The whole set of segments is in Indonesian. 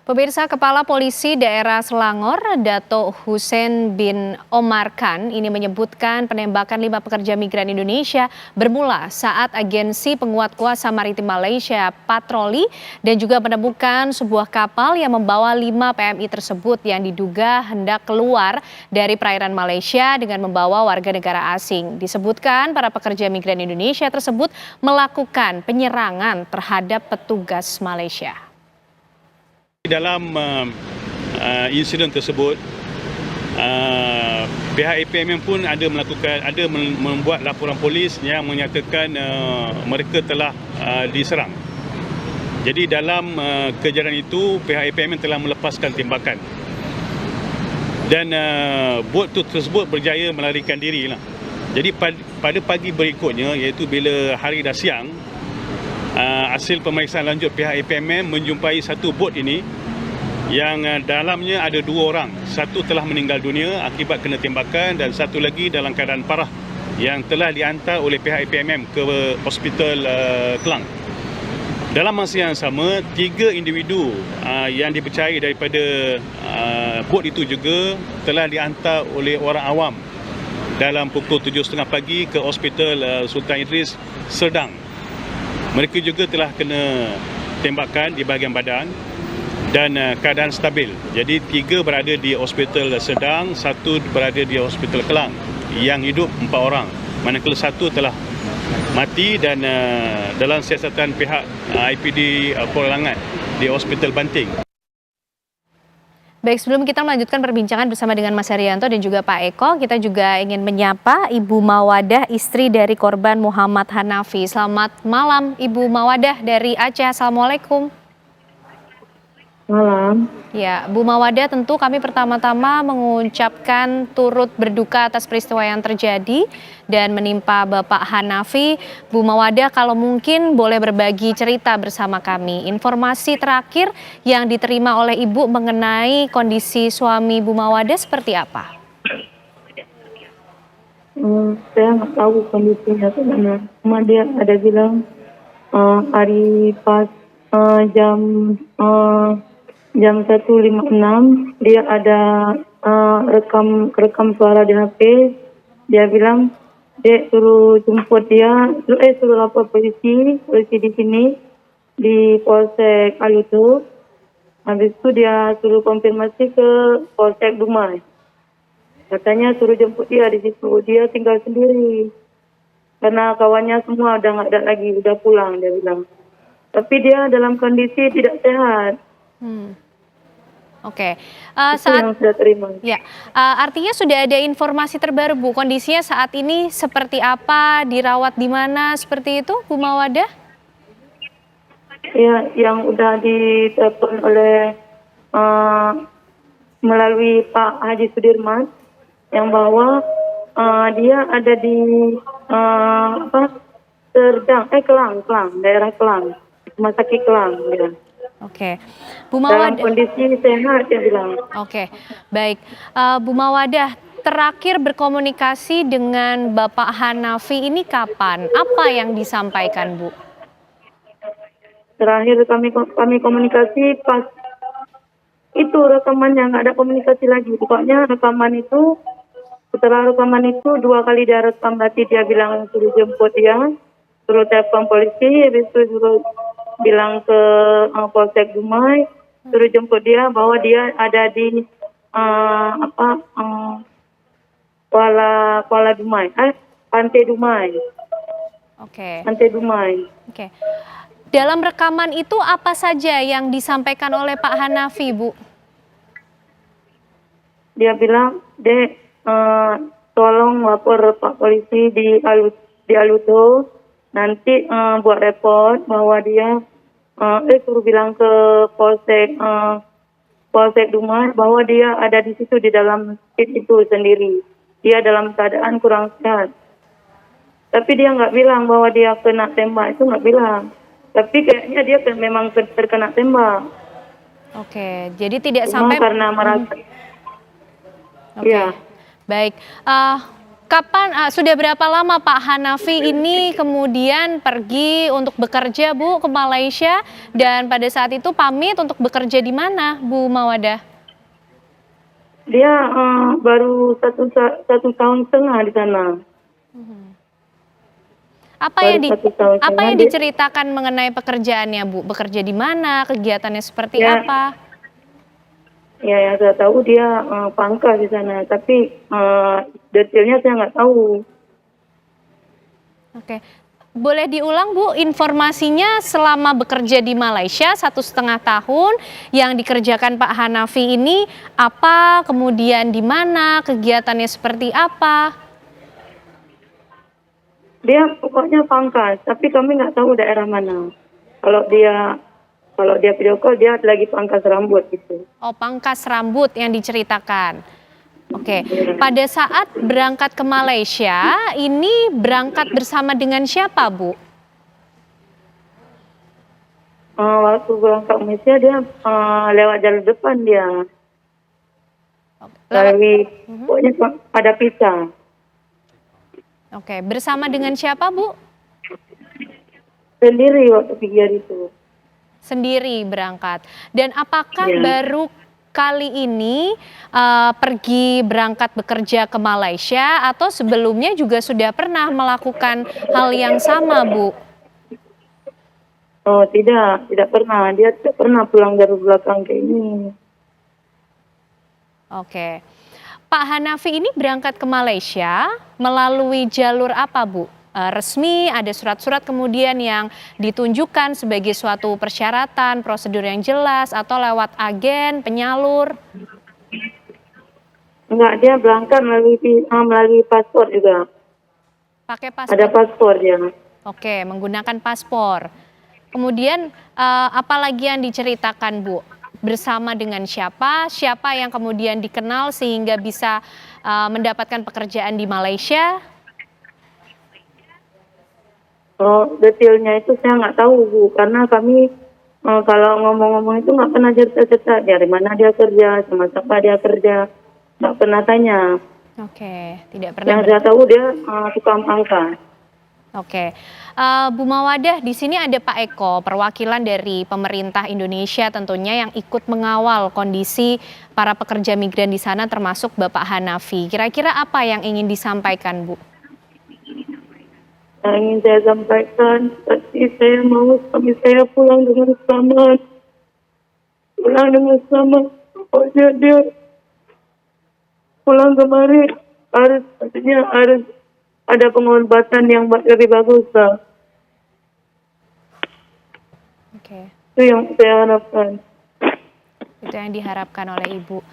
Pemirsa, Kepala Polisi Daerah Selangor, Dato Hussein bin Omar Khan, ini menyebutkan penembakan 5 pekerja migran Indonesia bermula saat Agensi Penguat Kuasa Maritim Malaysia patroli dan juga menemukan sebuah kapal yang membawa 5 PMI tersebut yang diduga hendak keluar dari perairan Malaysia dengan membawa warga negara asing. Disebutkan para pekerja migran Indonesia tersebut melakukan penyerangan terhadap petugas Malaysia. Dalam insiden tersebut, pihak APMM pun ada membuat laporan polis yang menyatakan mereka telah diserang. Jadi dalam kejadian itu, pihak APMM telah melepaskan tembakan dan bot tersebut berjaya melarikan diri lah. Jadi pada pagi berikutnya, iaitu bila hari dah siang, hasil pemeriksaan lanjut pihak APMM menjumpai satu bot ini yang dalamnya ada 2 orang. Satu telah meninggal dunia akibat kena tembakan dan satu lagi dalam keadaan parah yang telah dihantar oleh pihak APMM ke Hospital Kelang. Dalam masa yang sama, 3 individu yang dipercayai daripada bot itu juga telah dihantar oleh orang awam dalam pukul 7.30 pagi ke Hospital Sultan Idris, Serdang. Mereka juga telah kena tembakan di bahagian badan dan keadaan stabil. Jadi 3 berada di Hospital Serdang, 1 berada di Hospital Kelang. Yang hidup 4 orang. Manakala 1 telah mati dan dalam siasatan pihak IPD Pulau Langat di Hospital Banting. Baik, sebelum kita melanjutkan perbincangan bersama dengan Mas Haryanto dan juga Pak Eko, kita juga ingin menyapa Ibu Mawadah, istri dari korban Muhammad Hanafi. Selamat malam Ibu Mawadah dari Aceh. Assalamualaikum. Malam. Ya, Bu Mawadah, tentu kami pertama-tama mengucapkan turut berduka atas peristiwa yang terjadi dan menimpa Bapak Hanafi. Bu Mawadah, kalau mungkin boleh berbagi cerita bersama kami. Informasi terakhir yang diterima oleh Ibu mengenai kondisi suami Bu Mawadah seperti apa? Saya nggak tahu kondisinya sebenarnya. Cuma dia ada bilang hari pas jam 1.56 dia ada rekam suara di HP. Dia bilang dia suruh jemput dia, suruh lapor polisi di sini di Polsek Aluto. Habis itu dia suruh konfirmasi ke Polsek Dumai. Katanya suruh jemput dia di situ. Dia tinggal sendiri karena kawannya semua udah nggak ada lagi, udah pulang dia bilang. Tapi dia dalam kondisi tidak sehat. Oke. Itu yang sudah terima. Ya, artinya sudah ada informasi terbaru, Bu. Kondisinya saat ini seperti apa? Dirawat di mana? Seperti itu, Bu Mawadah? Ya, yang udah ditelepon oleh melalui Pak Haji Sudirman, yang bahwa dia ada di Serdang, Kelang, daerah Kelang, Rumah Sakit Kelang. Ya. Oke, Bu Mawadah. Dalam kondisi sehat, dia bilang. Oke, baik. Bu Mawadah, terakhir berkomunikasi dengan Bapak Hanafi ini kapan? Apa yang disampaikan, Bu? Terakhir kami komunikasi pas itu rekamannya, nggak ada komunikasi lagi. Pokoknya setelah rekaman itu 2 kali dia rekam, berarti dia bilang suruh jemput dia, suruh telepon polisi, habis itu suruh bilang ke Polsek Dumai, suruh jemput dia bahwa dia ada di Kuala Dumai, Pantai Dumai. Oke. Pantai Dumai. Oke. Dalam rekaman itu apa saja yang disampaikan oleh Pak Hanafi, Bu? Dia bilang, "Dek, tolong lapor Pak Polisi di Aluto. Nanti buat report bahwa dia suruh bilang ke Polsek Dumai bahwa dia ada di situ di dalam masjid itu sendiri. Dia dalam keadaan kurang sehat." Tapi dia nggak bilang bahwa dia kena tembak, itu nggak bilang. Tapi kayaknya dia memang terkena tembak. Oke, jadi tidak Cuma sampai karena merasa. Oke. Ya. Baik. sudah berapa lama Pak Hanafi ini kemudian pergi untuk bekerja Bu ke Malaysia, dan pada saat itu pamit untuk bekerja di mana Bu Mawadah? Dia baru satu tahun setengah di sana. Apa yang diceritakan mengenai pekerjaannya Bu? Bekerja di mana? Kegiatannya seperti apa? Ya, yang saya tahu dia pangkas di sana, tapi detailnya saya nggak tahu. Oke, boleh diulang Bu informasinya selama bekerja di Malaysia 1,5 tahun yang dikerjakan Pak Hanafi ini apa, kemudian di mana, kegiatannya seperti apa? Dia pokoknya pangkas, tapi kami nggak tahu daerah mana. Kalau dia video call dia lagi pangkas rambut gitu. Oh, pangkas rambut yang diceritakan. Oke, pada saat berangkat ke Malaysia, ini berangkat bersama dengan siapa, Bu? Waktu berangkat ke Malaysia dia lewat jalur depan dia. Pokoknya ada pisah. Oke, bersama dengan siapa, Bu? Sendiri waktu pergi hari itu. Sendiri berangkat. Dan apakah baru kali ini pergi berangkat bekerja ke Malaysia atau sebelumnya juga sudah pernah melakukan hal yang sama, Bu? Oh, tidak pernah. Dia tidak pernah pulang dari belakang kayak ini. Oke. Pak Hanafi ini berangkat ke Malaysia melalui jalur apa, Bu? Resmi, ada surat-surat kemudian yang ditunjukkan sebagai suatu persyaratan, prosedur yang jelas, atau lewat agen, penyalur? Enggak, dia berangkat melalui paspor juga. Pakai paspor? Ada paspor dia. Oke, menggunakan paspor. Kemudian apa lagi yang diceritakan, Bu? Bersama dengan siapa yang kemudian dikenal sehingga bisa mendapatkan pekerjaan di Malaysia? Oh, detailnya itu saya nggak tahu, Bu, karena kami kalau ngomong-ngomong itu nggak pernah cerita-cerita dari mana dia kerja, sama siapa dia kerja, nggak pernah tanya. Oke, tidak pernah. Yang saya tahu dia tukang pangkas. Oke, Bu Mawadah, di sini ada Pak Eko, perwakilan dari pemerintah Indonesia tentunya yang ikut mengawal kondisi para pekerja migran di sana termasuk Bapak Hanafi. Kira-kira apa yang ingin disampaikan, Bu? Yang ingin saya sampaikan, tapi saya mau suami saya pulang dengan selamat. Pulang dengan selamat. Pokoknya dia pulang kemari harus ada pengobatan yang lebih bagus, Pak. Oke. Itu yang saya harapkan. Itu yang diharapkan oleh Ibu.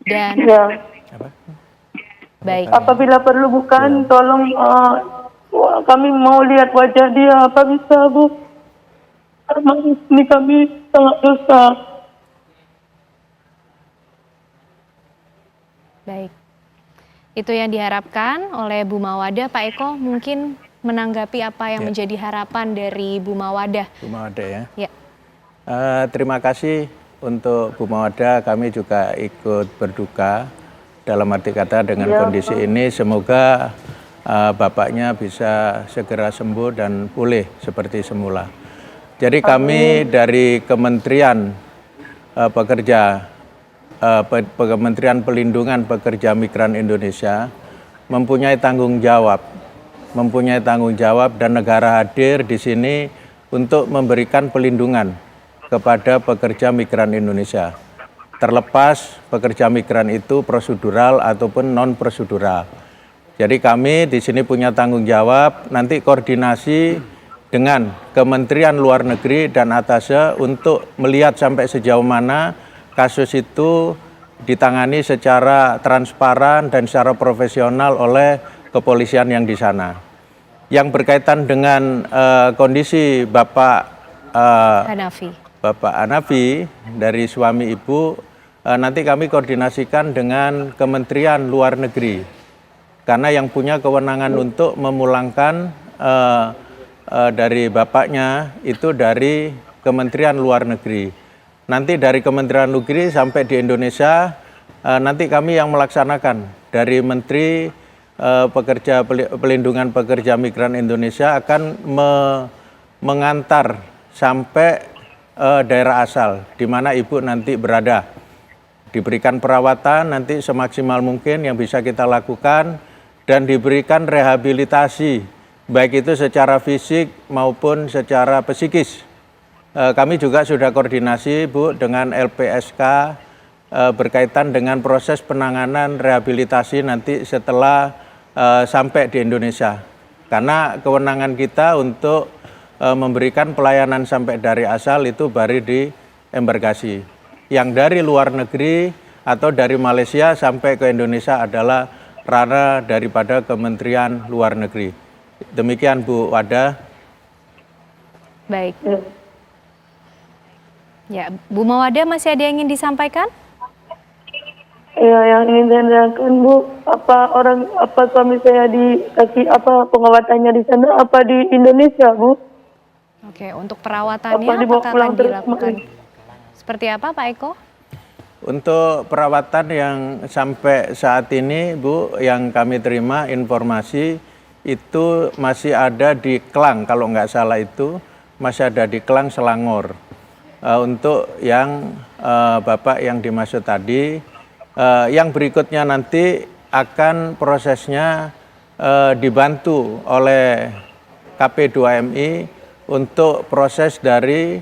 Dan baik. Apabila perlu bukan, tolong kami mau lihat wajah dia. Apa bisa, Bu? Karena ini kami sangat dosa. Baik. Itu yang diharapkan oleh Bu Mawadah. Pak Eko mungkin menanggapi apa yang menjadi harapan dari Bu Mawadah. Bu Mawadah ya. Terima kasih untuk Bu Mawadah. Kami juga ikut berduka dalam arti kata dengan kondisi ini. Semoga bapaknya bisa segera sembuh dan pulih seperti semula. Jadi kami dari Kementerian Kementerian Pelindungan Pekerja Migran Indonesia mempunyai tanggung jawab dan negara hadir di sini untuk memberikan pelindungan kepada pekerja migran Indonesia. Terlepas pekerja migran itu prosedural ataupun non prosedural. Jadi kami di sini punya tanggung jawab nanti koordinasi dengan Kementerian Luar Negeri dan Atase untuk melihat sampai sejauh mana kasus itu ditangani secara transparan dan secara profesional oleh kepolisian yang di sana. Yang berkaitan dengan kondisi Bapak Hanafi dari suami Ibu, nanti kami koordinasikan dengan Kementerian Luar Negeri. Karena yang punya kewenangan untuk memulangkan dari bapaknya itu dari Kementerian Luar Negeri. Nanti dari Kementerian Luar Negeri sampai di Indonesia, nanti kami yang melaksanakan dari Menteri pelindungan pekerja migran Indonesia akan mengantar sampai daerah asal di mana ibu nanti berada. Diberikan perawatan nanti semaksimal mungkin yang bisa kita lakukan dan diberikan rehabilitasi baik itu secara fisik maupun secara psikis. Kami juga sudah koordinasi Bu dengan LPSK berkaitan dengan proses penanganan rehabilitasi nanti setelah sampai di Indonesia. Karena kewenangan kita untuk memberikan pelayanan sampai dari asal itu baru di embarkasi. Yang dari luar negeri atau dari Malaysia sampai ke Indonesia adalah ranah daripada Kementerian Luar Negeri. Demikian Bu Wada. Baik. Ya, Bu Mawada masih ada yang ingin disampaikan? Ya, yang ingin saya tanyakan Bu, apa suami saya dikasih pengawatannya di sana apa di Indonesia Bu? Oke, untuk perawatannya Apa dibawa apakah pulang akan terus dilakukan? kemarin? Seperti apa Pak Eko? Untuk perawatan yang sampai saat ini Bu, yang kami terima informasi itu masih ada di Klang, kalau nggak salah itu masih ada di Klang Selangor. Untuk yang Bapak yang dimaksud tadi, yang berikutnya nanti akan prosesnya dibantu oleh KP2MI untuk proses dari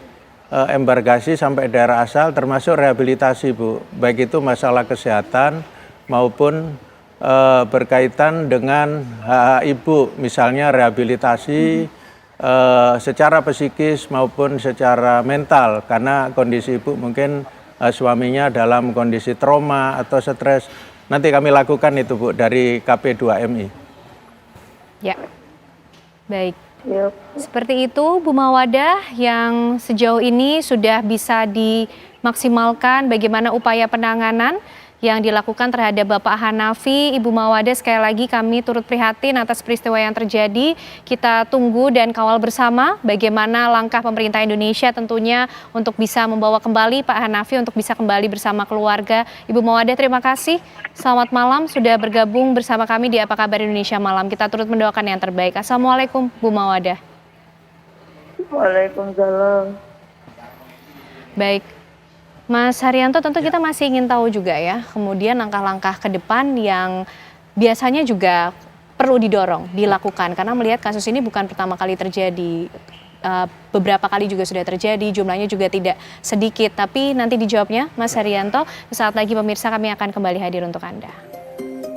embarkasi sampai daerah asal termasuk rehabilitasi Bu, baik itu masalah kesehatan maupun berkaitan dengan hak ibu, misalnya rehabilitasi secara psikis maupun secara mental, karena kondisi ibu mungkin suaminya dalam kondisi trauma atau stres. Nanti kami lakukan itu Bu dari KP2MI. Ya, baik. Ya. Seperti itu Bu Mawadah yang sejauh ini sudah bisa dimaksimalkan bagaimana upaya penanganan yang dilakukan terhadap Bapak Hanafi. Ibu Mawadah, sekali lagi kami turut prihatin atas peristiwa yang terjadi. Kita tunggu dan kawal bersama bagaimana langkah pemerintah Indonesia tentunya untuk bisa membawa kembali Pak Hanafi untuk bisa kembali bersama keluarga. Ibu Mawadah, terima kasih. Selamat malam sudah bergabung bersama kami di Apa Kabar Indonesia Malam. Kita turut mendoakan yang terbaik. Assalamualaikum Bu Mawadah. Waalaikumsalam. Baik. Mas Haryanto, tentu kita masih ingin tahu juga ya, kemudian langkah-langkah ke depan yang biasanya juga perlu didorong, dilakukan. Karena melihat kasus ini bukan pertama kali terjadi, beberapa kali juga sudah terjadi, jumlahnya juga tidak sedikit. Tapi nanti dijawabnya Mas Haryanto, saat lagi pemirsa kami akan kembali hadir untuk Anda.